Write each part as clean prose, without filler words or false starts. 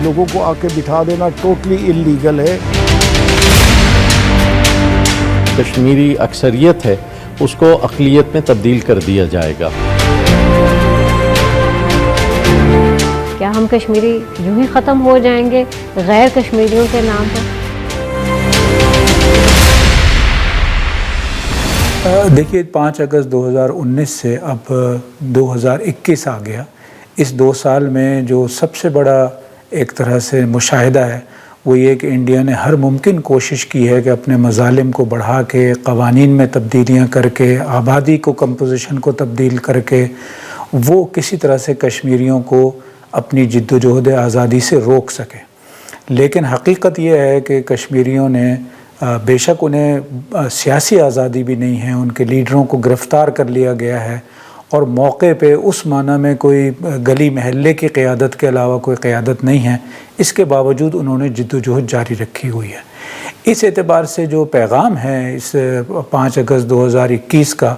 لوگوں کو آ کے بٹھا دینا ٹوٹلی اللیگل ہے۔ کشمیری اکثریت ہے اس کو اقلیت میں تبدیل کر دیا جائے گا۔ کیا ہم کشمیری یوں ہی ختم ہو جائیں گے غیر کشمیریوں کے نام پر؟ دیکھیے 5 اگست 2019 سے اب 2021 آ گیا۔ اس 2 سال میں جو سب سے بڑا ایک طرح سے مشاہدہ ہے وہ یہ کہ انڈیا نے ہر ممکن کوشش کی ہے کہ اپنے مظالم کو بڑھا کے، قوانین میں تبدیلیاں کر کے، آبادی کو کمپوزیشن کو تبدیل کر کے وہ کسی طرح سے کشمیریوں کو اپنی جد و جہد آزادی سے روک سکے۔ لیکن حقیقت یہ ہے کہ کشمیریوں نے بے شک انہیں سیاسی آزادی بھی نہیں ہے، ان کے لیڈروں کو گرفتار کر لیا گیا ہے اور موقع پہ اس معنی میں کوئی گلی محلے کی قیادت کے علاوہ کوئی قیادت نہیں ہے، اس کے باوجود انہوں نے جد و جہد جاری رکھی ہوئی ہے۔ اس اعتبار سے جو پیغام ہے اس 5 اگست 2021 کا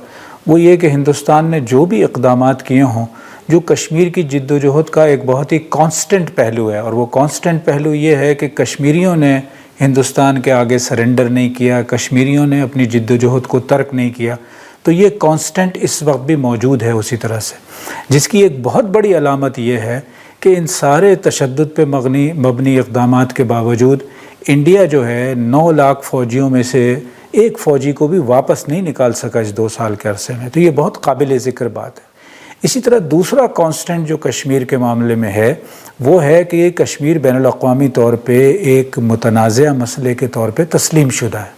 وہ یہ کہ ہندوستان نے جو بھی اقدامات کیے ہوں جو کشمیر کی جد و جہد کا ایک بہت ہی کانسٹنٹ پہلو ہے، اور وہ کانسٹنٹ پہلو یہ ہے کہ کشمیریوں نے ہندوستان کے آگے سرنڈر نہیں کیا، کشمیریوں نے اپنی جد و جہد کو ترک نہیں کیا، تو یہ کانسٹنٹ اس وقت بھی موجود ہے اسی طرح سے، جس کی ایک بہت بڑی علامت یہ ہے کہ ان سارے تشدد پہ مبنی اقدامات کے باوجود انڈیا جو ہے 9 لاکھ فوجیوں میں سے ایک فوجی کو بھی واپس نہیں نکال سکا اس 2 سال کے عرصے میں، تو یہ بہت قابل ذکر بات ہے۔ اسی طرح دوسرا کانسٹنٹ جو کشمیر کے معاملے میں ہے وہ ہے کہ یہ کشمیر بین الاقوامی طور پہ ایک متنازع مسئلے کے طور پہ تسلیم شدہ ہے،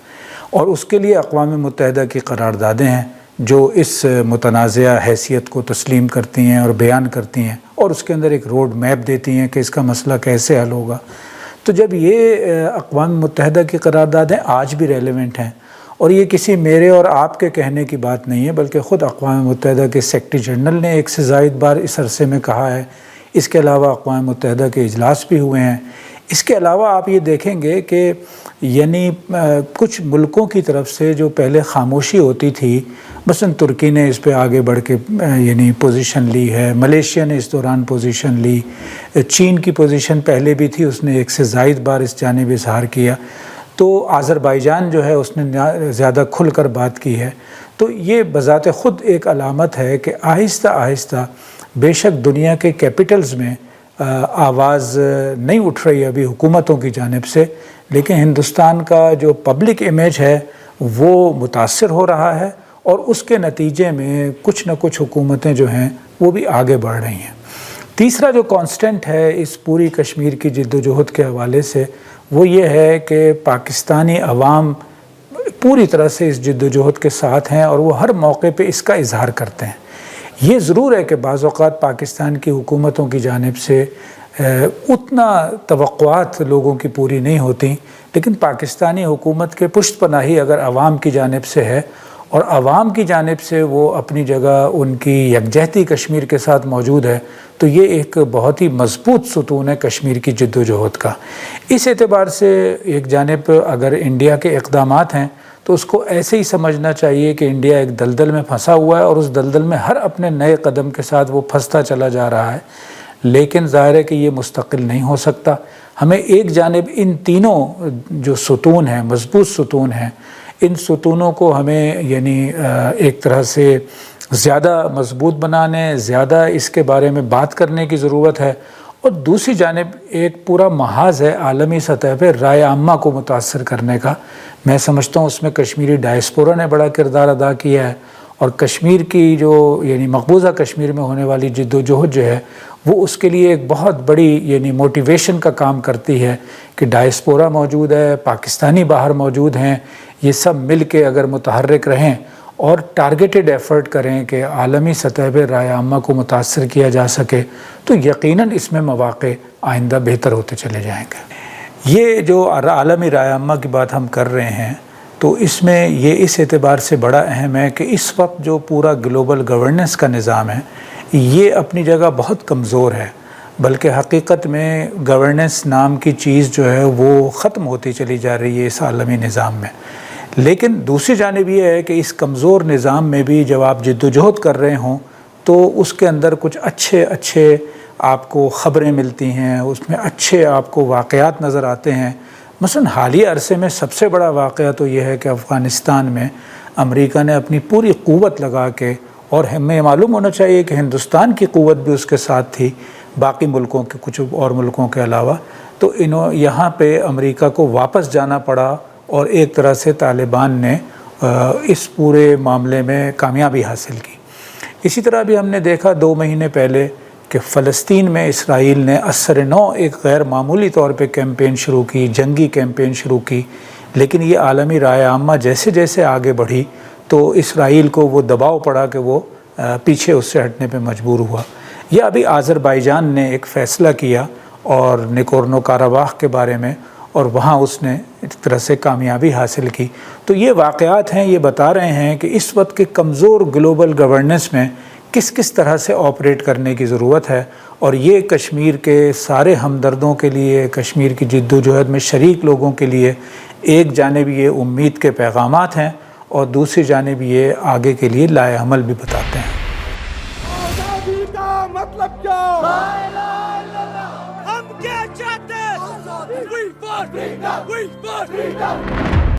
اور اس کے لیے اقوام متحدہ کی قراردادیں ہیں جو اس متنازع حیثیت کو تسلیم کرتی ہیں اور بیان کرتی ہیں، اور اس کے اندر ایک روڈ میپ دیتی ہیں کہ اس کا مسئلہ کیسے حل ہوگا۔ تو جب یہ اقوام متحدہ کی قراردادیں آج بھی ریلیونٹ ہیں، اور یہ کسی میرے اور آپ کے کہنے کی بات نہیں ہے بلکہ خود اقوام متحدہ کے سیکرٹری جنرل نے 1 سے زائد بار اس عرصے میں کہا ہے، اس کے علاوہ اقوام متحدہ کے اجلاس بھی ہوئے ہیں۔ اس کے علاوہ آپ یہ دیکھیں گے کہ یعنی کچھ ملکوں کی طرف سے جو پہلے خاموشی ہوتی تھی، مثلا ترکی نے اس پہ آگے بڑھ کے یعنی پوزیشن لی ہے، ملیشیا نے اس دوران پوزیشن لی، چین کی پوزیشن پہلے بھی تھی، اس نے 1 سے زائد بار اس جانب اظہار کیا، تو آذربائیجان جو ہے اس نے زیادہ کھل کر بات کی ہے۔ تو یہ بذات خود ایک علامت ہے کہ آہستہ آہستہ بے شک دنیا کے کیپٹلز میں آواز نہیں اٹھ رہی ابھی حکومتوں کی جانب سے، لیکن ہندوستان کا جو پبلک امیج ہے وہ متاثر ہو رہا ہے، اور اس کے نتیجے میں کچھ نہ کچھ حکومتیں جو ہیں وہ بھی آگے بڑھ رہی ہیں۔ تیسرا جو کانسٹنٹ ہے اس پوری کشمیر کی جد و جہد کے حوالے سے وہ یہ ہے کہ پاکستانی عوام پوری طرح سے اس جد و جہد کے ساتھ ہیں، اور وہ ہر موقع پہ اس کا اظہار کرتے ہیں۔ یہ ضرور ہے کہ بعض اوقات پاکستان کی حکومتوں کی جانب سے اتنا توقعات لوگوں کی پوری نہیں ہوتی، لیکن پاکستانی حکومت کے پشت پناہی اگر عوام کی جانب سے ہے اور عوام کی جانب سے وہ اپنی جگہ ان کی یکجہتی کشمیر کے ساتھ موجود ہے، تو یہ ایک بہت ہی مضبوط ستون ہے کشمیر کی جد و جہد کا۔ اس اعتبار سے ایک جانب اگر انڈیا کے اقدامات ہیں تو اس کو ایسے ہی سمجھنا چاہیے کہ انڈیا ایک دلدل میں پھنسا ہوا ہے، اور اس دلدل میں ہر اپنے نئے قدم کے ساتھ وہ پھنستا چلا جا رہا ہے، لیکن ظاہر ہے کہ یہ مستقل نہیں ہو سکتا۔ ہمیں ایک جانب ان تینوں جو ستون ہیں، مضبوط ستون ہیں، ان ستونوں کو ہمیں یعنی ایک طرح سے زیادہ مضبوط بنانے، زیادہ اس کے بارے میں بات کرنے کی ضرورت ہے، اور دوسری جانب ایک پورا محاذ ہے عالمی سطح پہ رائے عامہ کو متاثر کرنے کا۔ میں سمجھتا ہوں اس میں کشمیری ڈائسپورا نے بڑا کردار ادا کیا ہے، اور کشمیر کی جو یعنی مقبوضہ کشمیر میں ہونے والی جد و جہد جو ہے وہ اس کے لیے ایک بہت بڑی یعنی موٹیویشن کا کام کرتی ہے کہ ڈائسپورا موجود ہے، پاکستانی باہر موجود ہیں، یہ سب مل کے اگر متحرک رہیں اور ٹارگیٹڈ ایفرٹ کریں کہ عالمی سطح پہ رائے عامہ کو متاثر کیا جا سکے، تو یقیناً اس میں مواقع آئندہ بہتر ہوتے چلے جائیں گے۔ یہ جو عالمی رائے عامہ کی بات ہم کر رہے ہیں تو اس میں یہ اس اعتبار سے بڑا اہم ہے کہ اس وقت جو پورا گلوبل گورننس کا نظام ہے یہ اپنی جگہ بہت کمزور ہے، بلکہ حقیقت میں گورننس نام کی چیز جو ہے وہ ختم ہوتی چلی جا رہی ہے اس عالمی نظام میں۔ لیکن دوسری جانب یہ ہے کہ اس کمزور نظام میں بھی جب آپ جد و جہد کر رہے ہوں تو اس کے اندر کچھ اچھے آپ کو خبریں ملتی ہیں، اس میں اچھے آپ کو واقعات نظر آتے ہیں۔ مثلا حالیہ عرصے میں سب سے بڑا واقعہ تو یہ ہے کہ افغانستان میں امریکہ نے اپنی پوری قوت لگا کے، اور ہمیں معلوم ہونا چاہیے کہ ہندوستان کی قوت بھی اس کے ساتھ تھی باقی ملکوں کے، کچھ اور ملکوں کے علاوہ، تو یہاں پہ امریکہ کو واپس جانا پڑا، اور ایک طرح سے طالبان نے اس پورے معاملے میں کامیابی حاصل کی۔ اسی طرح بھی ہم نے دیکھا 2 مہینے پہلے کہ فلسطین میں اسرائیل نے اثر نو ایک غیر معمولی طور پہ کیمپین شروع کی، جنگی کیمپین شروع کی، لیکن یہ عالمی رائے عامہ جیسے جیسے آگے بڑھی تو اسرائیل کو وہ دباؤ پڑا کہ وہ پیچھے اس سے ہٹنے پہ مجبور ہوا۔ یا ابھی آذربائیجان نے ایک فیصلہ کیا اور نکورنو کاراباخ کے بارے میں، اور وہاں اس نے ایک طرح سے کامیابی حاصل کی۔ تو یہ واقعات ہیں، یہ بتا رہے ہیں کہ اس وقت کے کمزور گلوبل گورننس میں کس کس طرح سے آپریٹ کرنے کی ضرورت ہے، اور یہ کشمیر کے سارے ہمدردوں کے لیے، کشمیر کی جد و جہد میں شریک لوگوں کے لیے ایک جانب یہ امید کے پیغامات ہیں، اور دوسری جانب یہ آگے کے لیے لائے عمل بھی بتاتے ہیں۔ آزادی کا مطلب کیا؟ ہم کیا چاہتے ہیں؟ We want freedom! We want freedom!